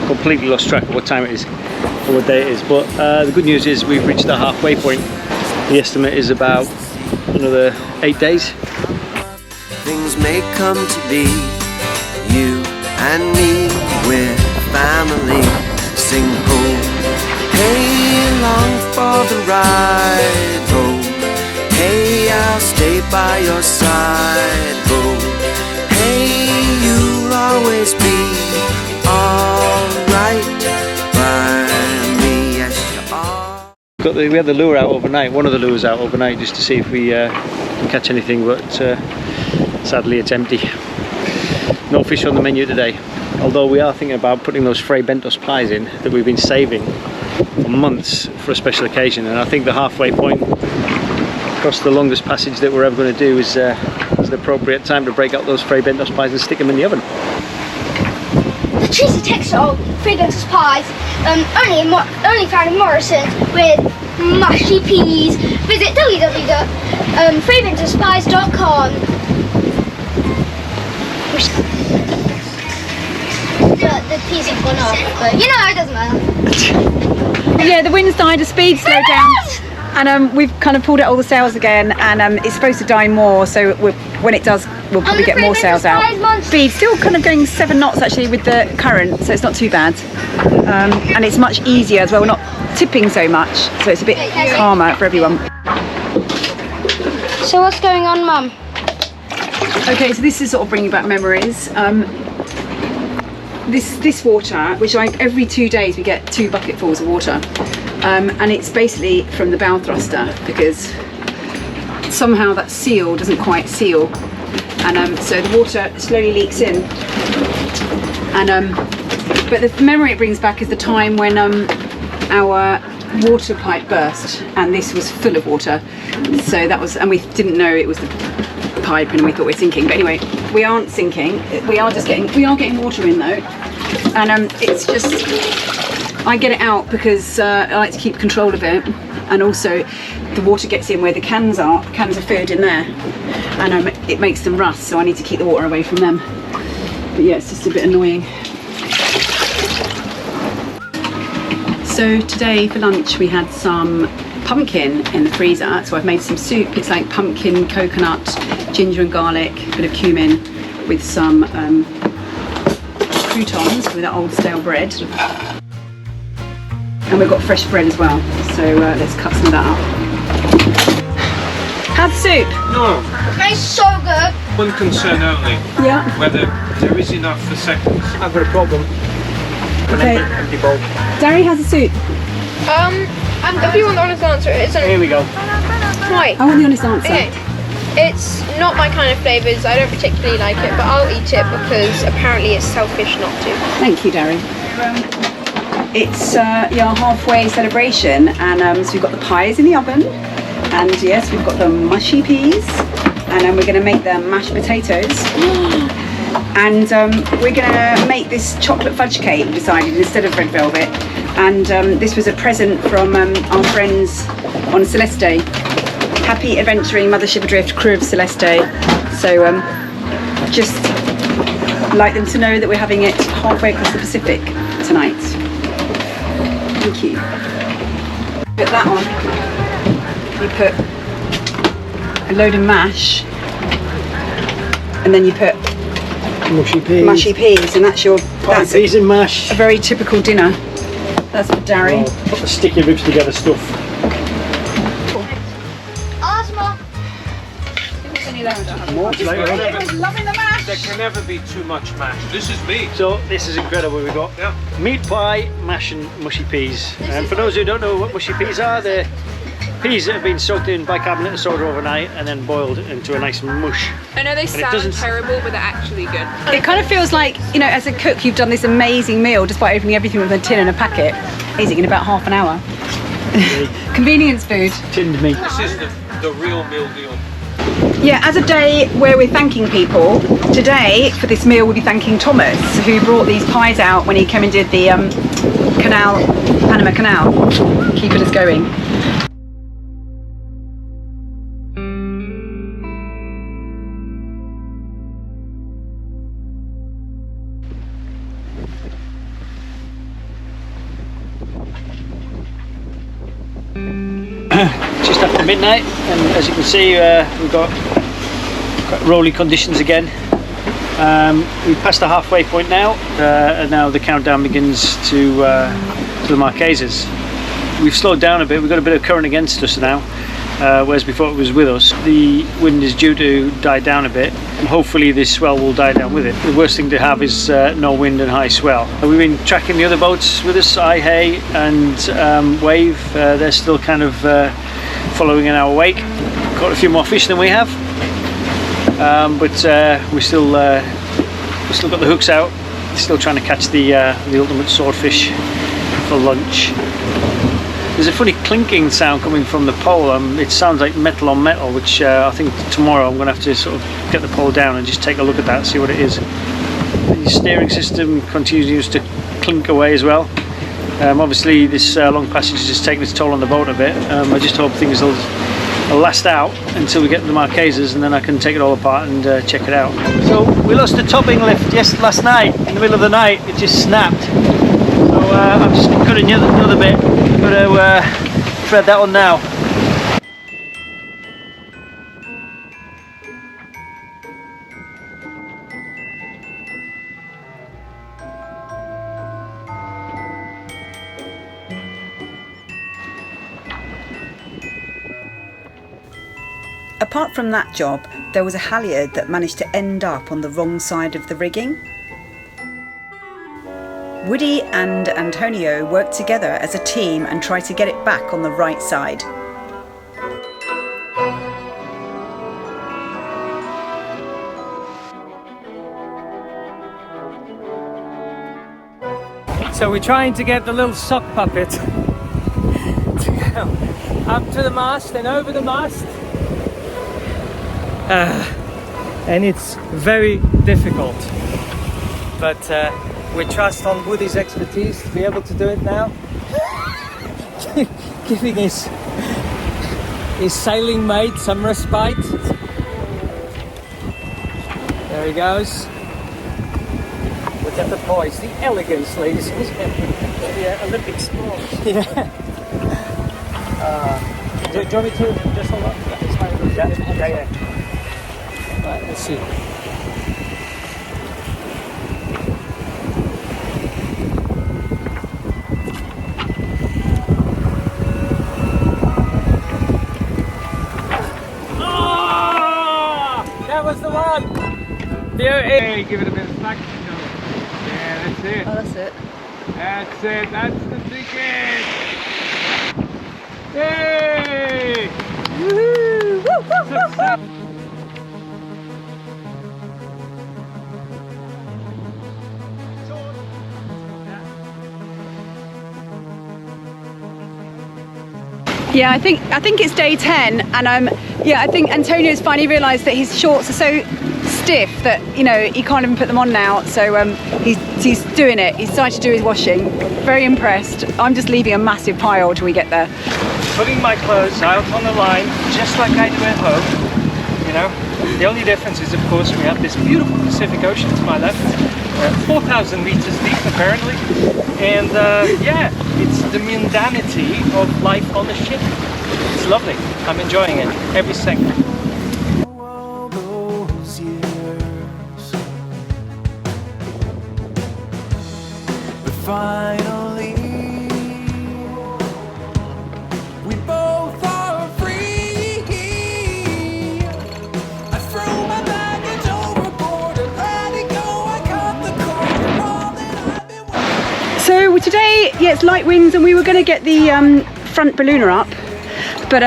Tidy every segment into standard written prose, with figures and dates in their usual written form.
completely lost track of what time it is or what day it is. But the good news is we've reached the halfway point. The estimate is about another 8 days. Things may come to be, you and me, we're family. Sing ho, hey, along for the ride, ho, hey, I'll stay by your side, ho, hey, you'll always be alright by me, yes you are. We had the lure out overnight, one of the lures out overnight, just to see if we can catch anything, but sadly it's empty. No fish on the menu today, although we are thinking about putting those Fray Bentos pies in that we've been saving for months for a special occasion, and I think the halfway point across the longest passage that we're ever going to do is the appropriate time to break out those Fray Bentos pies and stick them in the oven. The cheesy texture of Fray Bentos pies, only found in Morrison's with mushy peas. Visit www.fraybentospies.com. The peas have gone off, but you know, it doesn't matter. Yeah, the wind's died, the speed slowed down, and we've kind of pulled out all the sails again, and it's supposed to die more, so when it does, we'll probably get more sails out. Speed still kind of going 7 knots actually with the current, so it's not too bad, and it's much easier as well. We're not tipping so much, so it's a bit calmer for everyone. So what's going on, Mum? Okay, so this is sort of bringing back memories. This water, which every 2 days we get 2 bucketfuls of water, and it's basically from the bow thruster, because somehow that seal doesn't quite seal, and so the water slowly leaks in. And but the memory it brings back is the time when our water pipe burst, and this was full of water. So that was, and we didn't know it was the pipe, and we thought we were sinking. But anyway, we aren't sinking. We are getting water in though, and it's just, I get it out because I like to keep control of it, and also the water gets in where the cans are filled in there, and it makes them rust, so I need to keep the water away from them. But yeah, it's just a bit annoying. So today for lunch we had some pumpkin in the freezer, so I've made some soup. It's like pumpkin, coconut, ginger and garlic, a bit of cumin, with some croutons with that old stale bread, and we've got fresh bread as well, so let's cut some of that up. How's the soup? No. It's so good. One concern only. Yeah. Whether there is enough for seconds. I've got a problem. Okay. Empty bowl. Darry, how's the soup? If you want the honest answer, it's Here we go. right. I want the honest answer. Okay. It's not my kind of flavours. I don't particularly like it, but I'll eat it because apparently it's selfish not to. Thank you, Darry. It's our halfway celebration, and so we've got the pies in the oven, and yes, we've got the mushy peas, and then we're going to make the mashed potatoes. And we're going to make this chocolate fudge cake, we decided, instead of red velvet. And this was a present from our friends on Celeste. Happy adventuring Mothership Adrift crew of Celeste. So just like them to know that we're having it halfway across the Pacific tonight. Thank you. Put that on. You put a load of mash, and then you put mushy peas, and that's Peas and mash. a very typical dinner. That's for Darry. Put the sticky ribs together stuff. Asma. There can never be too much mash. This is meat. So this is incredible. We've got meat pie, mash and mushy peas. And for those who don't know what mushy peas are, they're peas that have been soaked in bicarbonate of soda overnight and then boiled into a nice mush. I know they sound terrible, but they're actually good. It kind of feels like, you know, as a cook, you've done this amazing meal despite opening everything with a tin and a packet. Eating in about half an hour. Convenience food. Tinned meat. This is the real meal deal. Yeah, as a day where we're thanking people, today for this meal we'll be thanking Thomas, who brought these pies out when he came and did the Panama Canal, keeping us going. Just after midnight, and as you can see, we've got quite rolly conditions again. We've passed the halfway point now, and now the countdown begins to the Marquesas. We've slowed down a bit. We've got a bit of current against us now, whereas before it was with us. The wind is due to die down a bit, and hopefully this swell will die down with it. The worst thing to have is no wind and high swell. We've been tracking the other boats with us, Hay and Wave. They're still kind of following in our wake. Caught a few more fish than we have, but we've still got the hooks out. Still trying to catch the ultimate swordfish for lunch. There's a funny clinking sound coming from the pole. It sounds like metal on metal, which I think tomorrow I'm going to have to sort of get the pole down and just take a look at that, see what it is. The steering system continues to clink away as well. Obviously this long passage has just taken its toll on the boat a bit. I just hope things will last out until we get to the Marquesas, and then I can take it all apart and check it out. So we lost the topping lift last night. In the middle of the night it just snapped. So I'm just cutting another bit. Got to thread that on now. Apart from that job, there was a halyard that managed to end up on the wrong side of the rigging. Woody and Antonio worked together as a team and tried to get it back on the right side. So we're trying to get the little sock puppet to go up to the mast and over the mast. And it's very difficult. But we trust on Woody's expertise to be able to do it now. Giving his sailing mate some respite. There he goes. Look at the poise, the elegance, ladies and gentlemen. Yeah, Olympic sport. Yeah. Do you want me to just hold on? Yeah. Right, let's see. That was the one! There it is. Hey, give it a bit of slack. Yeah, that's it. Oh, that's it. That's it. That's the ticket. Hey! Woohoo! Woo, woo, woo, woo. Yeah, I think it's day 10, and I think Antonio's finally realised that his shorts are so stiff that he can't even put them on now. So he's doing it. He's starting to do his washing. Very impressed. I'm just leaving a massive pile till we get there. Putting my clothes out on the line, just like I do at home. The only difference is, of course, we have this beautiful Pacific Ocean to my left, 4,000 meters deep apparently, and yeah, it's the mundanity of life on the ship. It's lovely. I'm enjoying it every second. All those years, but finally we both are free. I threw my baggage overboard and let it go. I cut the cord and all that I've been waiting. So today, yeah, it's light winds, and we were going to get the front ballooner up, but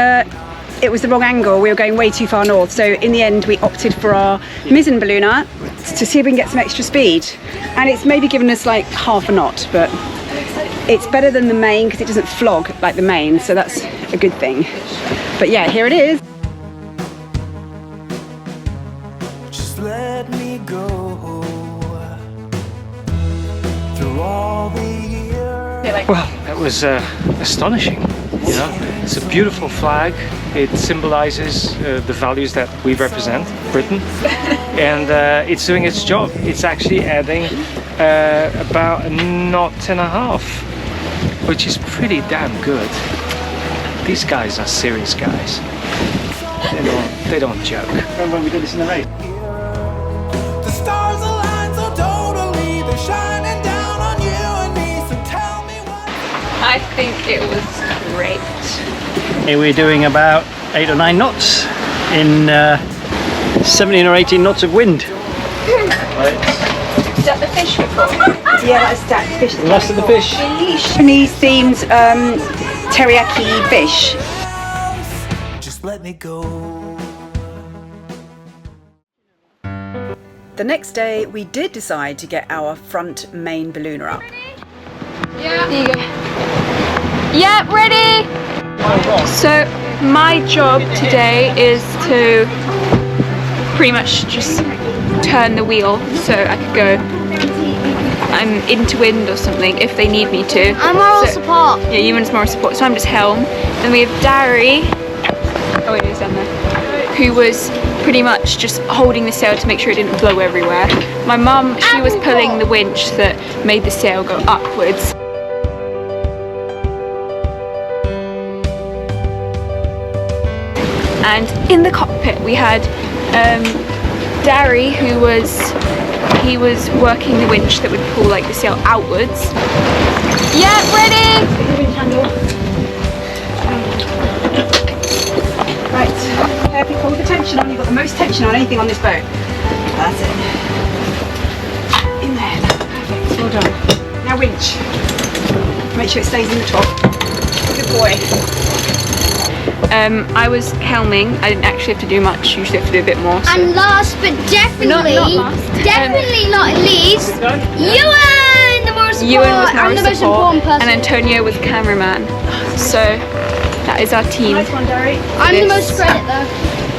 it was the wrong angle. We were going way too far north, so in the end we opted for our mizzen ballooner to see if we can get some extra speed, and it's maybe given us like half a knot, but it's better than the main because it doesn't flog like the main, so that's a good thing. But yeah, here it is. Just let me go through all the years. Well, that was astonishing. It's a beautiful flag. It symbolizes the values that we represent, Britain, and it's doing its job. It's actually adding about a knot and a half which is pretty damn good. These guys are serious guys. They don't joke. Remember when we did this in the rain? The stars align so totally, they're shining down on you and me, so tell me what. I think it was great. Here we're doing about 8 or 9 knots in 17 or 18 knots of wind. Is that the fish we caught? Yeah, that's that fish. The last of the fish. Japanese themed teriyaki fish. Just let me go. The next day, we did decide to get our front main ballooner up. Yeah. There you go. Yeah, ready? So my job today is to pretty much just turn the wheel so I could go into wind or something if they need me to. I'm moral support. Yeah, Ewan's moral support, so I'm just helm. Then we have Dari, oh wait, he's down there, who was pretty much just holding the sail to make sure it didn't blow everywhere. My mum, she was pulling the winch that made the sail go upwards. And in the cockpit we had Dari, who was working the winch that would pull like the sail outwards. Yeah, ready? Right, carefully pull the tension on. You've got the most tension on anything on this boat. That's it. In there. Perfect. Well done. Now winch. Make sure it stays in the top. Good boy. I was helming. I didn't actually have to do much. Usually have to do a bit more. So. And last but definitely, Not last. definitely not least, Ewan, the moral support. Ewan was I'm moral the most support, important person. and Antonio was cameraman. So that is our team. Nice one, Derry. I'm the this- most credit though.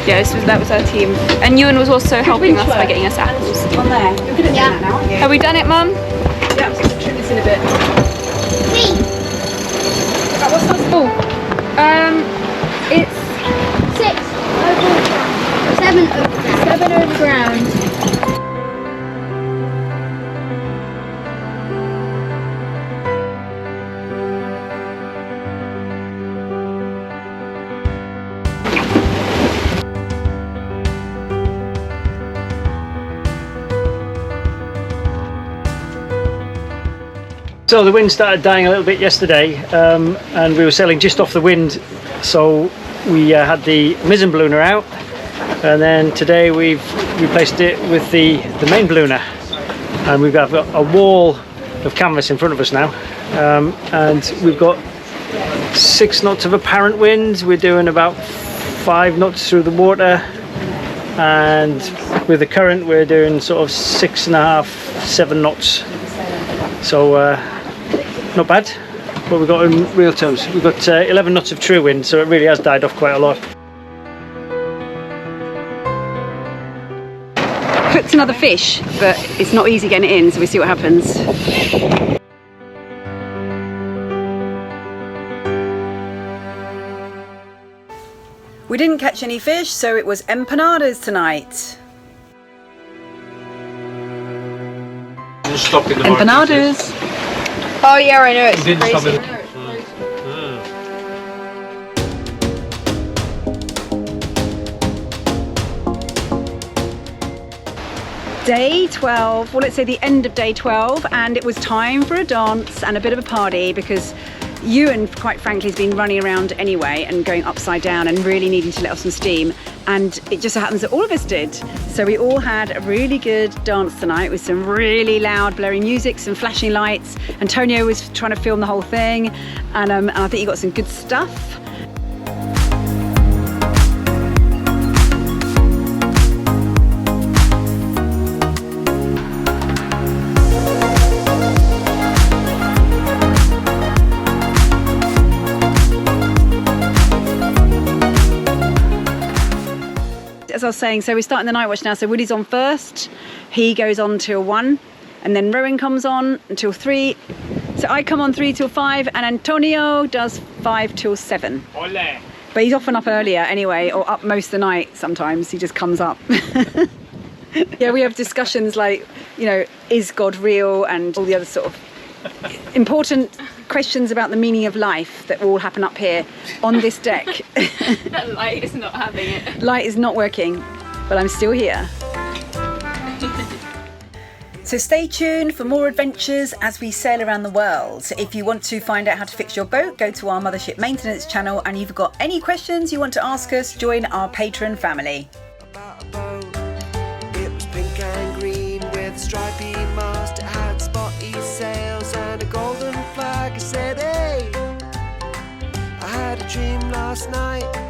Yeah, that was our team. And Ewan was also helping us by getting us apples. On there. You're good at Yeah. that now, aren't you? Have we done it, Mum? Yeah, I'm just going to trim this in a bit. Me. Right, what's that? Oh, it's 6 over ground. 7 over ground. 7 over ground. So the wind started dying a little bit yesterday, and we were sailing just off the wind, so we had the mizzen ballooner out, and then today we've replaced it with the main ballooner, and we've got a wall of canvas in front of us now, and we've got 6 knots of apparent wind. We're doing about 5 knots through the water, and with the current we're doing sort of 6.5, 7 knots. So not bad, but we've got in real terms, we've got 11 knots of true wind, so it really has died off quite a lot. Cooked another fish, but it's not easy getting it in, so we see what happens. We didn't catch any fish, so it was empanadas tonight. Didn't stop in the Empanadas. Oh yeah, I know, it's Didn't stop crazy. in. Day 12, well let's say the end of day 12, and it was time for a dance and a bit of a party because Ewan, quite frankly, has been running around anyway and going upside down and really needing to let off some steam, and it just so happens that all of us did. So we all had a really good dance tonight with some really loud blaring music, some flashing lights. Antonio was trying to film the whole thing, and I think he got some good stuff. As I was saying, so we're starting the night watch now. So Woody's on first, he goes on till 1, and then Rowan comes on until 3. So I come on 3 till 5, and Antonio does 5 till 7. Ole. But he's often up earlier anyway, or up most of the night sometimes. He just comes up. Yeah, we have discussions like, you know, is God real, and all the other sort of important questions about the meaning of life that all happen up here on this deck. That light is not having it. Light is not working, but I'm still here. So stay tuned for more adventures as we sail around the world. If you want to find out how to fix your boat, go to our Mothership maintenance channel, and if you've got any questions you want to ask us, join our Patreon family. About a boat. It was pink and green with a stripy mast. It had spotty sails and a golden flag. I said, hey, I had a dream last night.